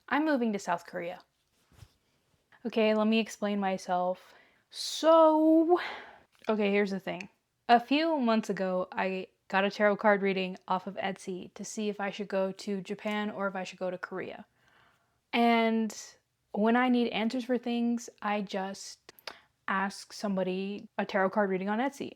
I'm moving to South Korea. Okay, let me explain myself. So, okay, here's the thing. A few months ago, I got a tarot card reading off of Etsy to see if I should go to Japan or if I should go to Korea. And when I need answers for things, I just ask somebody a tarot card reading on Etsy.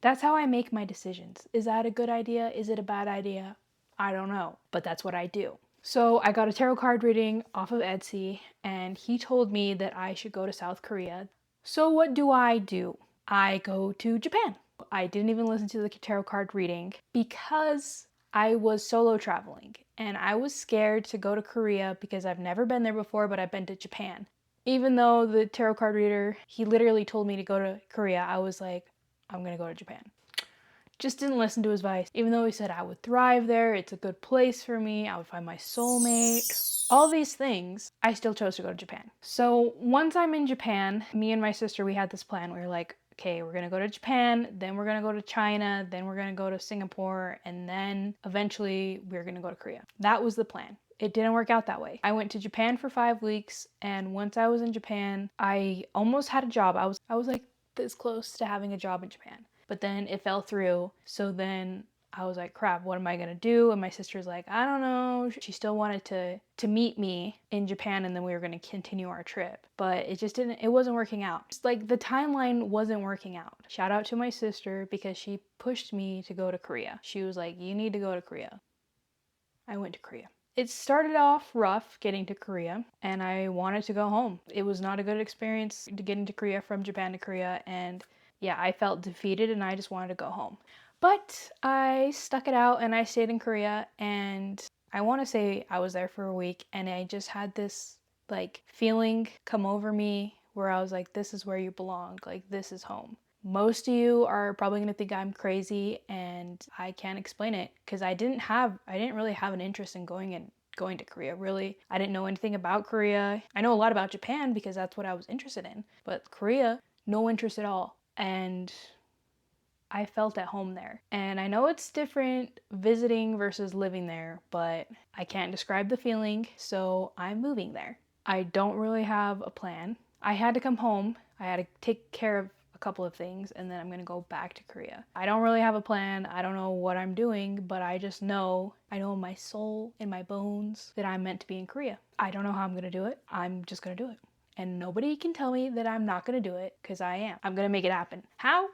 That's how I make my decisions. Is that a good idea? Is it a bad idea? I don't know, but that's what I do. So I got a tarot card reading off of Etsy, and he told me that I should go to South Korea. So what do? I go to Japan. I didn't even listen to the tarot card reading because I was solo traveling and I was scared to go to Korea because I've never been there before, but I've been to Japan. Even though the tarot card reader, he literally told me to go to Korea, I was like, I'm gonna go to Japan. Just didn't listen to his advice. Even though he said I would thrive there, it's a good place for me, I would find my soulmate, all these things, I still chose to go to Japan. So once I'm in Japan, me and my sister, we had this plan. We were like, okay, we're gonna go to Japan, then we're gonna go to China, then we're gonna go to Singapore, and then eventually we're gonna go to Korea. That was the plan. It didn't work out that way. I went to Japan for 5 weeks, and once I was in Japan, I almost had a job. I was like this close to having a job in Japan. But then it fell through. So then I was like, crap, what am I gonna do? And my sister's like, I don't know. She still wanted to meet me in Japan, and then we were gonna continue our trip. But it wasn't working out. It's like the timeline wasn't working out. Shout out to my sister because she pushed me to go to Korea. She was like, you need to go to Korea. I went to Korea. It started off rough getting to Korea, and I wanted to go home. It was not a good experience to get into Korea from Japan to Korea, and yeah, I felt defeated and I just wanted to go home. But I stuck it out and I stayed in Korea, and I want to say I was there for a week, and I just had this like feeling come over me where I was like, this is where you belong, like this is home. Most of you are probably gonna think I'm crazy and I can't explain it because I didn't really have an interest in going to Korea, really. I didn't know anything about Korea. I know a lot about Japan because that's what I was interested in, but Korea, no interest at all. And I felt at home there. And I know it's different visiting versus living there, but I can't describe the feeling, so I'm moving there. I don't really have a plan. I had to come home. I had to take care of a couple of things, and then I'm gonna go back to Korea. I don't really have a plan. I don't know what I'm doing, but I know in my soul, in my bones, that I'm meant to be in Korea. I don't know how I'm gonna do it. I'm just gonna do it. And nobody can tell me that I'm not gonna do it, because I am. I'm gonna make it happen. How?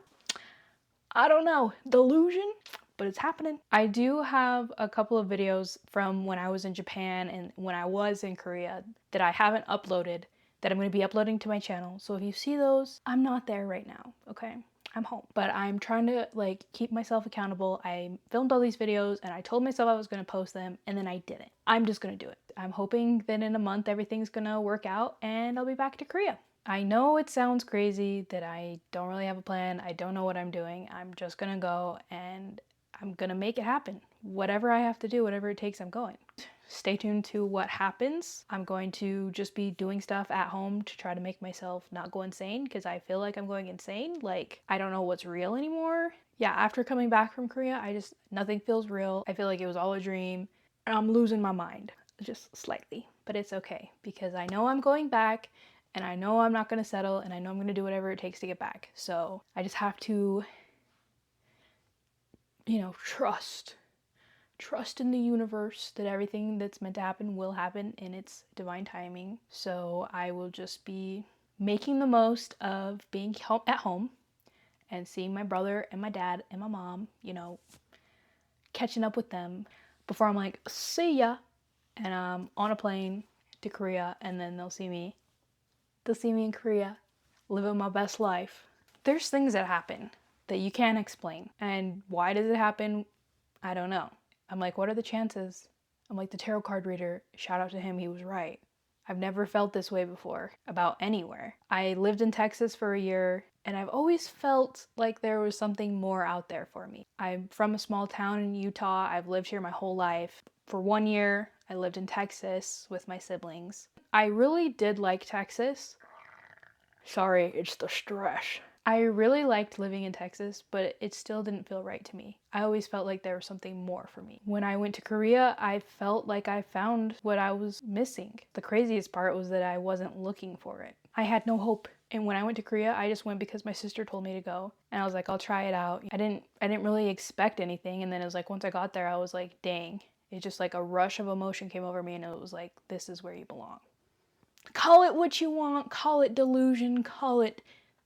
I don't know. Delusion? But it's happening. I do have a couple of videos from when I was in Japan and when I was in Korea that I haven't uploaded that I'm going to be uploading to my channel. So if you see those, I'm not there right now, okay? I'm home. But I'm trying to like keep myself accountable. I filmed all these videos and I told myself I was going to post them, and then I didn't. I'm just going to do it. I'm hoping that in a month everything's going to work out and I'll be back to Korea. I know it sounds crazy that I don't really have a plan. I don't know what I'm doing. I'm just gonna go and I'm gonna make it happen. Whatever I have to do, whatever it takes, I'm going. Stay tuned to what happens. I'm going to just be doing stuff at home to try to make myself not go insane, because I feel like I'm going insane. Like, I don't know what's real anymore. Yeah, after coming back from Korea, nothing feels real. I feel like it was all a dream and I'm losing my mind just slightly, but it's okay because I know I'm going back and I know I'm not going to settle, and I know I'm going to do whatever it takes to get back. So I just have to, trust in the universe that everything that's meant to happen will happen in its divine timing. So I will just be making the most of being at home and seeing my brother and my dad and my mom, catching up with them before I'm like, see ya. And I'm on a plane to Korea, and then they'll see me in Korea, living my best life. There's things that happen that you can't explain. And why does it happen? I don't know. I'm like, what are the chances? I'm like the tarot card reader. Shout out to him, he was right. I've never felt this way before about anywhere. I lived in Texas for a year, and I've always felt like there was something more out there for me. I'm from a small town in Utah. I've lived here my whole life. For 1 year, I lived in Texas with my siblings. I really did like Texas. Sorry, it's the stress. I really liked living in Texas, but it still didn't feel right to me. I always felt like there was something more for me. When I went to Korea, I felt like I found what I was missing. The craziest part was that I wasn't looking for it. I had no hope. And when I went to Korea, I just went because my sister told me to go. And I was like, I'll try it out. I didn't really expect anything, and then it was like once I got there, I was like, dang. It just like a rush of emotion came over me, and it was like, this is where you belong. Call it what you want, call it delusion, call it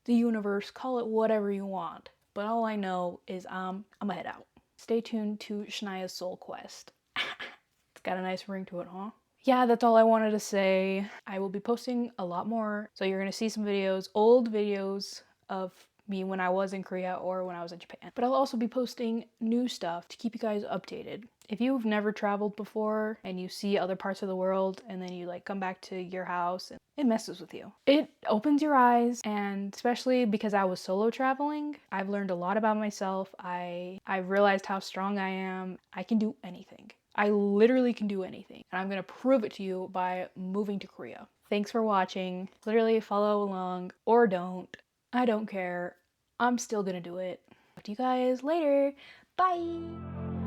the universe, call it whatever you want. But all I know is I'm gonna head out. Stay tuned to Shania's Soul Quest. It's got a nice ring to it, huh? Yeah, that's all I wanted to say. I will be posting a lot more. So you're gonna see some videos, old videos of me when I was in Korea or when I was in Japan. But I'll also be posting new stuff to keep you guys updated. If you've never traveled before and you see other parts of the world and then you like come back to your house, and it messes with you. It opens your eyes, and especially because I was solo traveling, I've learned a lot about myself. I realized how strong I am. I can do anything. I literally can do anything. And I'm gonna prove it to you by moving to Korea. Thanks for watching. Literally follow along or don't. I don't care. I'm still gonna do it. Talk to you guys later. Bye!